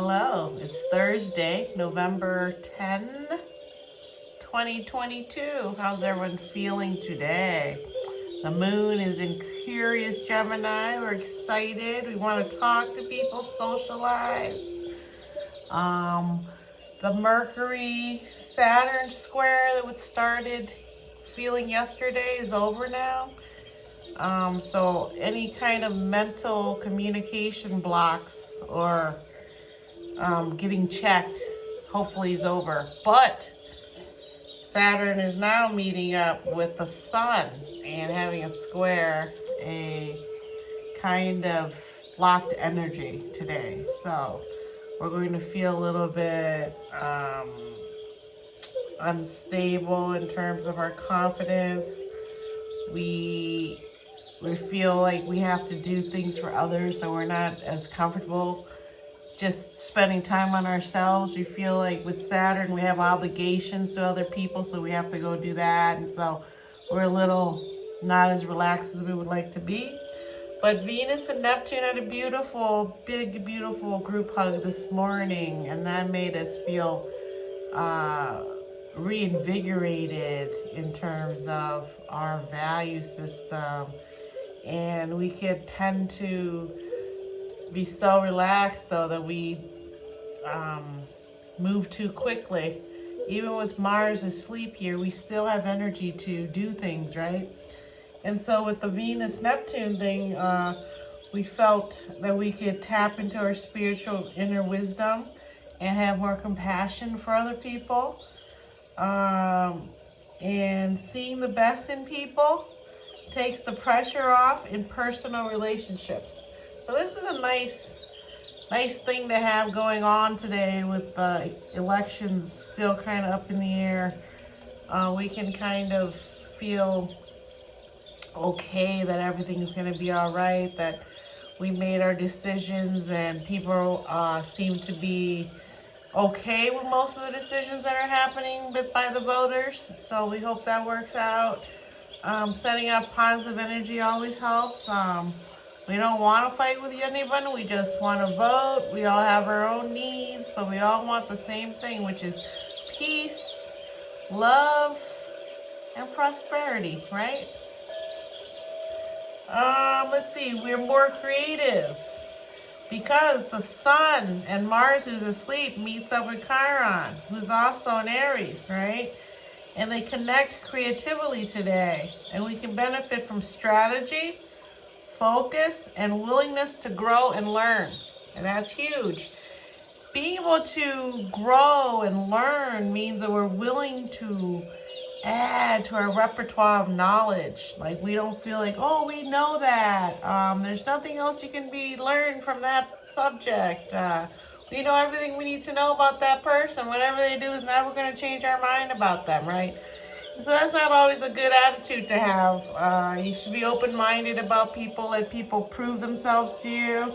Hello, it's Thursday, November 10, 2022. How's everyone feeling today? The moon is in Curious Gemini. We're excited. We want to talk to people, socialize. The Mercury Saturn square that was started feeling yesterday is over now. So any kind of mental communication blocks or getting checked hopefully is over. But Saturn is now meeting up with the sun and having a square, a kind of blocked energy today. So we're going to feel a little bit unstable in terms of our confidence. We feel like we have to do things for others, so we're not as comfortable just spending time on ourselves. We feel like with Saturn we have obligations to other people, so we have to go do that, and so we're a little not as relaxed as we would like to be. But Venus and Neptune had a beautiful, big, beautiful group hug this morning, and that made us feel reinvigorated in terms of our value system. And we could tend to be so relaxed, though, that we move too quickly. Even with Mars asleep here, we still have energy to do things, right? And so with the Venus-Neptune thing, we felt that we could tap into our spiritual inner wisdom and have more compassion for other people. And seeing the best in people takes the pressure off in personal relationships. So this is a nice thing to have going on today with the elections still kind of up in the air. We can kind of feel okay that everything is going to be all right, that we made our decisions and people seem to be okay with most of the decisions that are happening by the voters. So we hope that works out. Setting up positive energy always helps. We don't want to fight with anyone. We just want to vote. We all have our own needs, but we all want the same thing, which is peace, love, and prosperity, right? Let's see. We're more creative because the sun and Mars, who's asleep, meets up with Chiron, who's also in Aries, right? And they connect creatively today, and we can benefit from strategy, focus, and willingness to grow and learn. And that's huge. Being able to grow and learn means that we're willing to add to our repertoire of knowledge. Like, we don't feel like, oh, we know that. There's nothing else you can be learned from that subject. We know everything we need to know about that person. Whatever they do is never going to change our mind about them, right? So that's not always a good attitude to have. You should be open-minded about people. Let people prove themselves to you.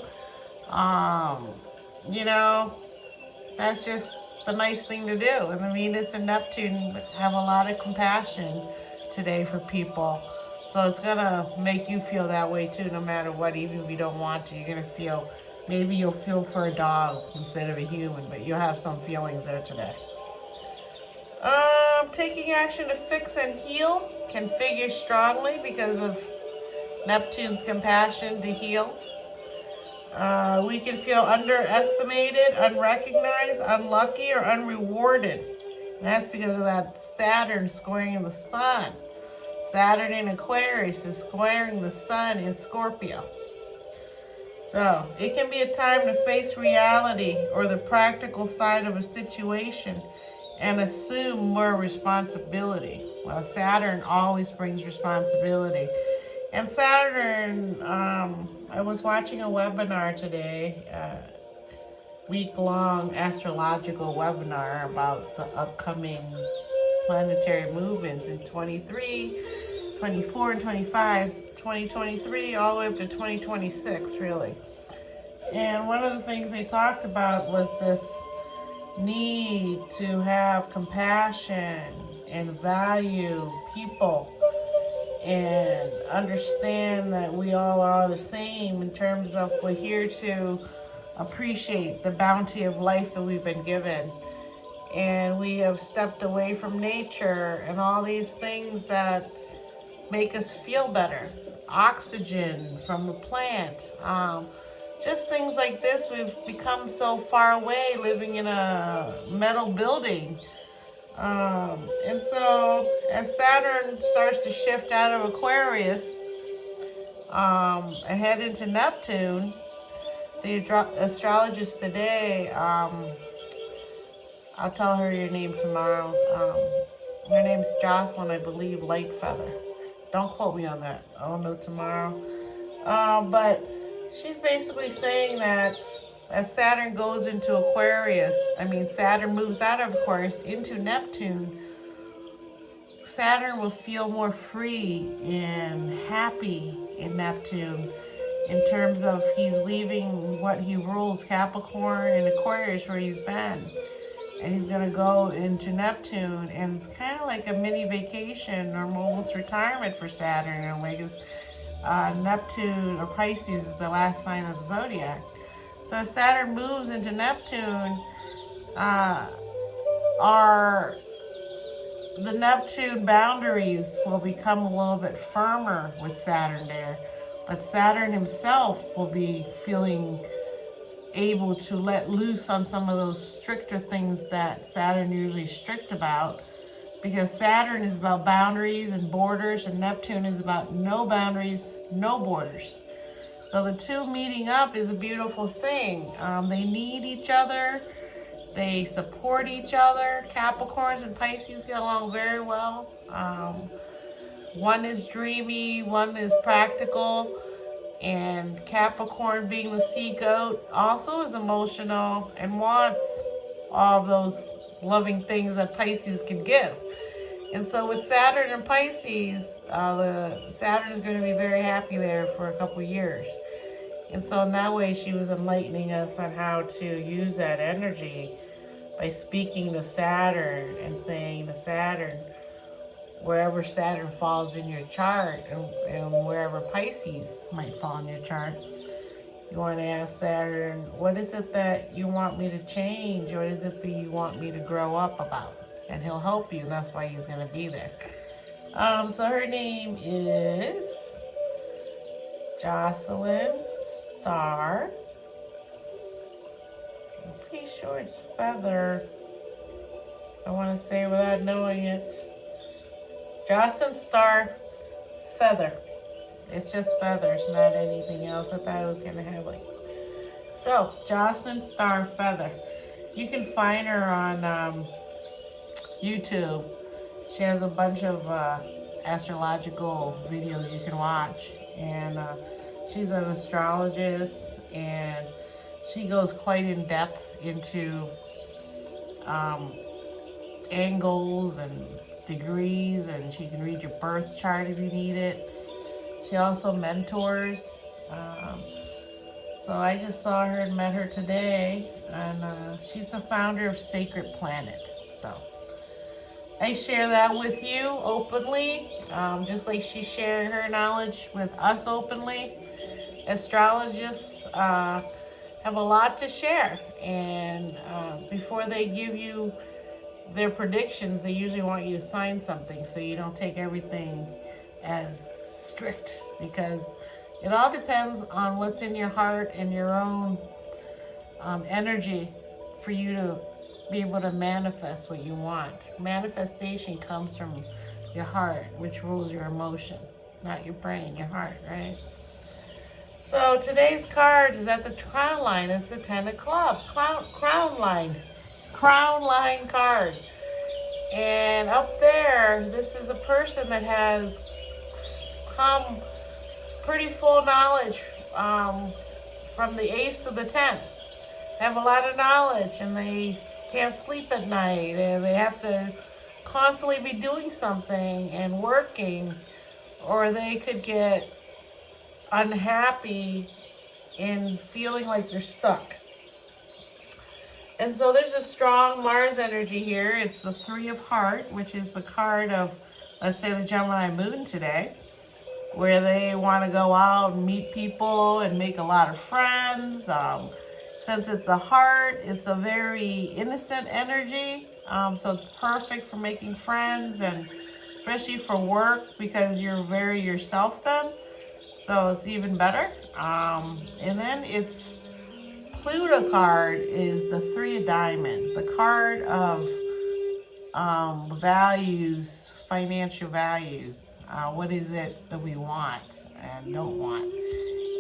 That's just the nice thing to do. And the Venus and Neptune have a lot of compassion today for people. So it's going to make you feel that way too, no matter what. Even if you don't want to, you're going to feel, maybe you'll feel for a dog instead of a human, but you'll have some feelings there today. Taking action to fix and heal can figure strongly because of Neptune's compassion to heal. We can feel underestimated, unrecognized, unlucky, or unrewarded. And that's because of that Saturn squaring the sun. Saturn in Aquarius is squaring the sun in Scorpio. So it can be a time to face reality or the practical side of a situation and assume more responsibility. Well, Saturn always brings responsibility. And Saturn, I was watching a webinar today, week-long astrological webinar about the upcoming planetary movements in 23, 24, and 25, 2023, all the way up to 2026, really. And one of the things they talked about was this need to have compassion and value people and understand that we all are the same in terms of we're here to appreciate the bounty of life that we've been given. And we have stepped away from nature and all these things that make us feel better. Oxygen from the plant. Just things like this. We've become so far away living in a metal building. And so as Saturn starts to shift out of Aquarius, ahead into Neptune, the astrologist today, I'll tell her your name tomorrow. Her name's Jocelyn, I believe, Lightfeather. Don't quote me on that. I'll know tomorrow. But she's basically saying that as Saturn goes into Aquarius, Saturn moves out of Aquarius into Neptune, Saturn will feel more free and happy in Neptune in terms of he's leaving what he rules, Capricorn and Aquarius, where he's been. And he's going to go into Neptune, and it's kind of like a mini vacation or almost retirement for Saturn in a way, because Neptune or Pisces is the last sign of the zodiac. So as Saturn moves into Neptune, the Neptune boundaries will become a little bit firmer with Saturn there. But Saturn himself will be feeling able to let loose on some of those stricter things that Saturn usually strict about, because Saturn is about boundaries and borders, and Neptune is about no boundaries, no borders. So the two meeting up is a beautiful thing. They need each other. They support each other. Capricorns and Pisces get along very well. One is dreamy, one is practical. And Capricorn, being the sea goat, also is emotional and wants all of those loving things that Pisces can give. And so with Saturn and Pisces, Saturn is going to be very happy there for a couple years. And so in that way, she was enlightening us on how to use that energy by speaking to Saturn and saying to Saturn, wherever Saturn falls in your chart, and wherever Pisces might fall in your chart, you want to ask Saturn, what is it that you want me to change? What is it that you want me to grow up about? And he'll help you, and that's why he's going to be there. So her name is Jocelyn Star. I'm pretty sure it's Feather. I want to say without knowing it. Jocelyn Star Feather. It's just feathers, not anything else. I thought it was going to have So, Jocelyn Star Feather. You can find her on YouTube. She has a bunch of astrological videos you can watch. And she's an astrologist, and she goes quite in depth into angles and degrees, and she can read your birth chart if you need it. She also mentors. So I just saw her and met her today, and she's the founder of Sacred Planet. So I share that with you openly, just like she shared her knowledge with us openly. Astrologists have a lot to share, and before they give you their predictions, they usually want you to sign something so you don't take everything as strict, because it all depends on what's in your heart and your own energy for you to be able to manifest what you want. Manifestation comes from your heart, which rules your emotion, not your brain, your heart, right? So today's card is at the crown line. It's the 10 of clubs, crown line card. And up there, this is a person that has come pretty full knowledge from the ace to the 10th. They have a lot of knowledge, and they can't sleep at night, and they have to constantly be doing something and working, or they could get unhappy and feeling like they're stuck. And so there's a strong Mars energy here. It's the 3 of Heart, which is the card of, let's say, the Gemini moon today, where they want to go out and meet people and make a lot of friends. Since it's a heart, it's a very innocent energy. So it's perfect for making friends and especially for work because you're very yourself then. So it's even better. And then it's Pluto card is the Three of Diamond, the card of values, financial values. What is it that we want and don't want?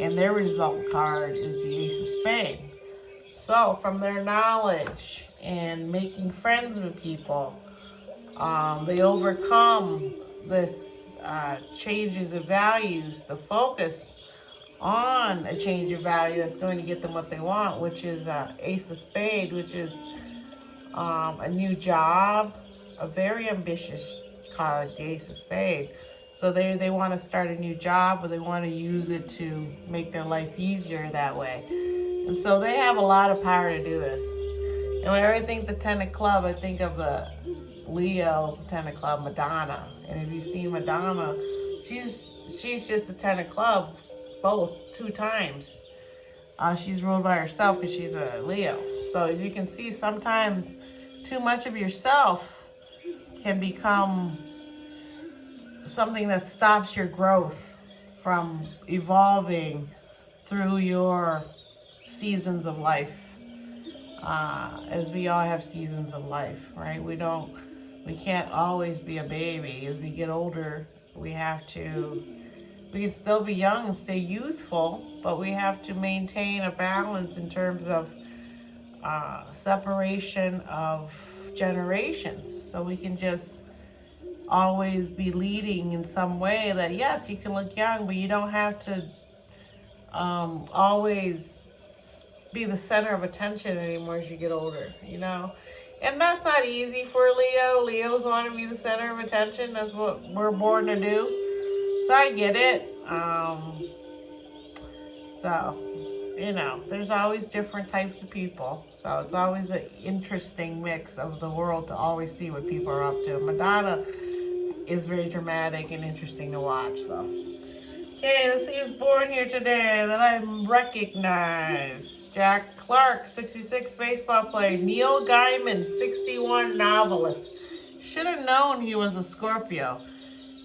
And their result card is the Ace of Spades. So from their knowledge and making friends with people, they overcome this changes of values, the focus on a change of value that's going to get them what they want, which is Ace of Spades, which is a new job, a very ambitious card, the Ace of Spades. So they want to start a new job, but they want to use it to make their life easier that way. And so they have a lot of power to do this. And whenever I think the Ten of Club, I think of the Leo Ten of Club, Madonna. And if you've seen Madonna, she's just a Ten of Club, both 2 times. She's ruled by herself because she's a Leo. So as you can see, sometimes too much of yourself can become something that stops your growth from evolving through your seasons of life. As we all have seasons of life, right? We can't always be a baby. As we get older, we can still be young and stay youthful, but we have to maintain a balance in terms of separation of generations. So we can just always be leading in some way that, yes, you can look young, but you don't have to always be the center of attention anymore as you get older, you know? And that's not easy for Leo. Leos want to be the center of attention. That's what we're born to do. So I get it. So, you know, there's always different types of people. So it's always an interesting mix of the world to always see what people are up to. Madonna is very dramatic and interesting to watch, so. Okay, let's see who's born here today that I recognize. Jack Clark, 66, baseball player. Neil Gaiman, 61, novelist. Should have known he was a Scorpio.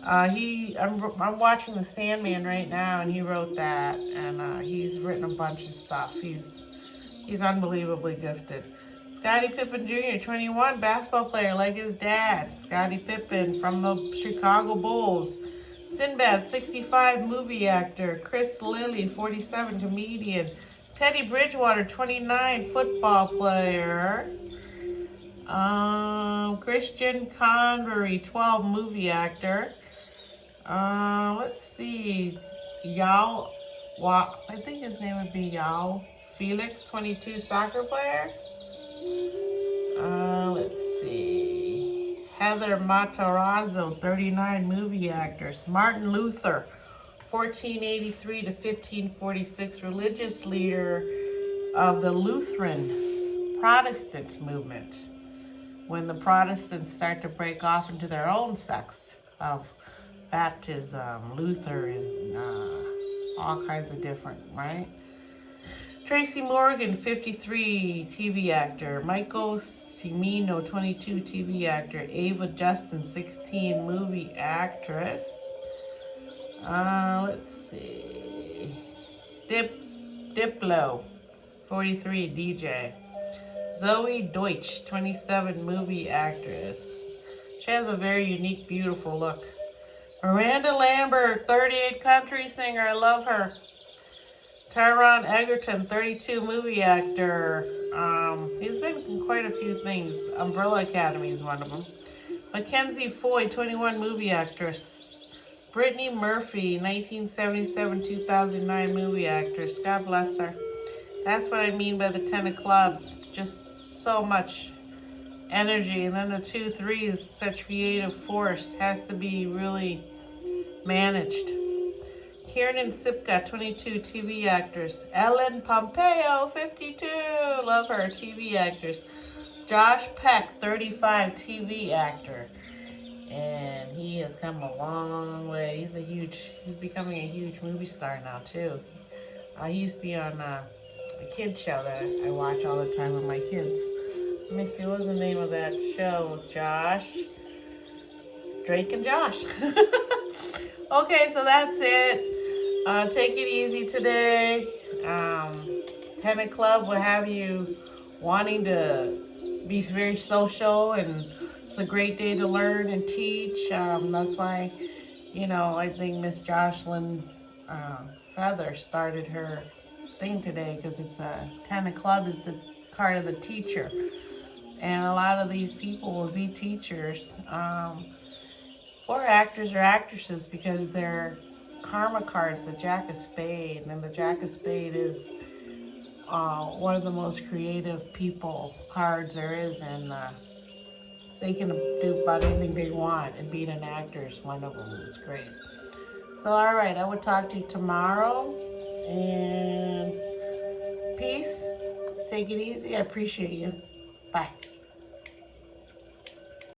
I'm watching The Sandman right now, and he wrote that, and he's written a bunch of stuff. He's unbelievably gifted. Scottie Pippen Jr., 21, basketball player like his dad. Scottie Pippen from the Chicago Bulls. Sinbad, 65, movie actor. Chris Lilly, 47, comedian. Teddy Bridgewater, 29, football player. Christian Convery, 12, movie actor. Let's see. I think his name would be Yao Felix, 22, soccer player. Let's see. Heather Matarazzo, 39, movie actress. Martin Luther, 1483 to 1546, religious leader of the Lutheran Protestant movement. When the Protestants start to break off into their own sects of Baptism, Lutheran, all kinds of different, right? Tracy Morgan, 53, TV actor. Michael Cimino, 22, TV actor. Ava Justin, 16, movie actress. Let's see. Diplo, 43, DJ. Zoe Deutsch, 27, movie actress. She has a very unique, beautiful look. Miranda Lambert, 38, country singer. I love her. Taron Egerton, 32, movie actor. He's been in quite a few things. Umbrella Academy is one of them. Mackenzie Foy, 21, movie actress. Brittany Murphy, 1977-2009 movie actress. God bless her. That's what I mean by the 10 of club. Just so much energy. And then the 2-3 is such creative force. Has to be really managed. Kiernan Sipka, 22, TV actress. Ellen Pompeo, 52, love her, TV actress. Josh Peck, 35, TV actor. And he has come a long way. He's becoming a huge movie star now too. He used to be on a kid show that I watch all the time with my kids. Let me see, what was the name of that show? Josh? Drake and Josh. Okay, so that's it. Take it easy today. Tenant Club will have you wanting to be very social, and it's a great day to learn and teach. That's why, I think Miss Jocelyn Feather started her thing today, because it's a Tenant Club is the card of the teacher. And a lot of these people will be teachers, or actors or actresses, because they're karma cards, the Jack of Spade. And the Jack of Spade is one of the most creative people cards there is, and they can do about anything they want, and being an actor is one of them. It's great. So, all right, I will talk to you tomorrow, and peace. Take it easy. I appreciate you. Bye.